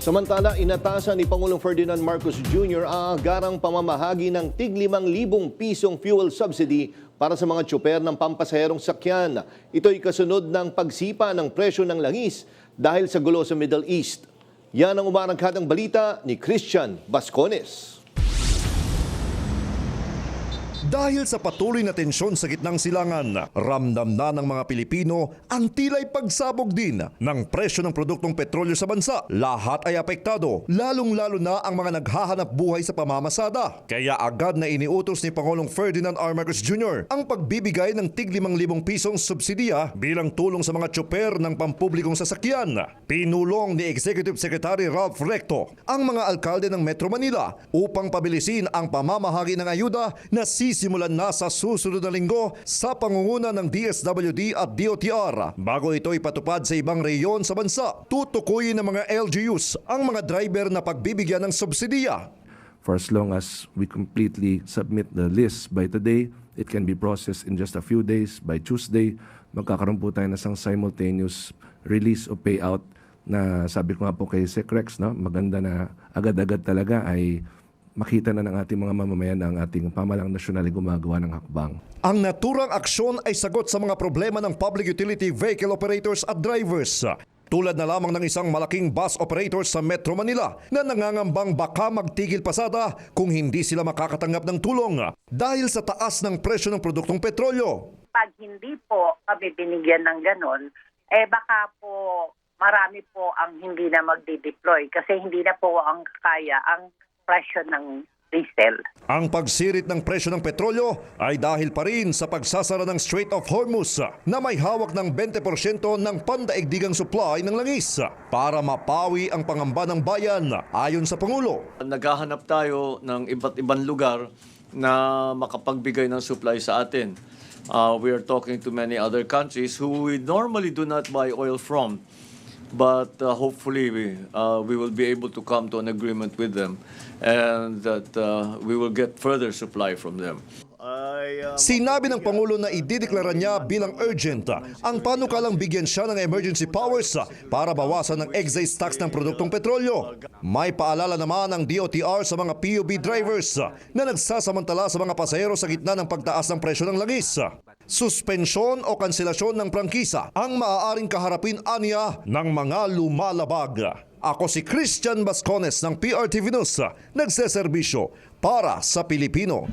Samantala, inatasan ni Pangulong Ferdinand Marcos Jr. ang agarang pamamahagi ng tig-5,000 pisong fuel subsidy para sa mga tsoper ng pampasaherong sakyan. Ito'y kasunod ng pagsipa ng presyo ng langis dahil sa gulo sa Middle East. Yan ang umarangkadang balita ni Christian Bascones. Dahil sa patuloy na tensyon sa gitnang silangan, ramdam na ng mga Pilipino ang tilay pagsabog din ng presyo ng produktong petrolyo sa bansa. Lahat ay apektado, lalong-lalo na ang mga naghahanap buhay sa pamamasada. Kaya agad na iniutos ni Pangulong Ferdinand R. Marcos Jr. ang pagbibigay ng tig-5,000 pisong subsidiya bilang tulong sa mga tsoper ng pampublikong sasakyan. Pinulong ni Executive Secretary Ralph Recto ang mga alkalde ng Metro Manila upang pabilisin ang pamamahagi ng ayuda na sisimulan na sa susunod na linggo sa pangunguna ng DSWD at DOTR. Bago ito ipatupad sa ibang reyon sa bansa, tutukuyin ng mga LGUs ang mga driver na pagbibigyan ng subsidiya. For as long as we completely submit the list by today, it can be processed in just a few days. By Tuesday, magkakaroon po tayo na isang simultaneous release o payout na sabi ko nga po kay Secrex, no? Maganda na agad-agad talaga ay makita na ng ating mga mamamayan na ang ating pamahalang nasyonal ay gumagawa ng hakbang. Ang naturang aksyon ay sagot sa mga problema ng public utility vehicle operators at drivers. Tulad na lamang ng isang malaking bus operator sa Metro Manila na nangangambang baka magtigil pasada kung hindi sila makakatanggap ng tulong dahil sa taas ng presyo ng produktong petrolyo. Pag hindi po kami binigyan ng ganon, baka po marami po ang hindi na magdi-deploy kasi hindi na po ang kaya ang presyo ng diesel. Ang pagsirit ng presyo ng petrolyo ay dahil pa rin sa pagsasara ng Strait of Hormuz na may hawak ng 20% ng pandaigdigang supply ng langis para mapawi ang pangamba ng bayan ayon sa Pangulo. Naghahanap tayo ng iba't ibang lugar na makapagbigay ng supply sa atin. We are talking to many other countries who we normally do not buy oil from. But hopefully we will be able to come to an agreement with them and that we will get further supply from them. Sinabi ng Pangulo na idideklara niya bilang urgent ang panukalang bigyan siya ng emergency powers para bawasan ng excise tax ng produktong petrolyo. May paalala naman ang DOTR sa mga PUB drivers na nagsasamantala sa mga pasahero sa gitna ng pagtaas ng presyo ng langis. Suspensyon o kanselasyon ng prangkisa ang maaaring kaharapin aniya ng mga lumalabag. Ako si Christian Bascones ng PRTV News, nagseserbisyo para sa Pilipino.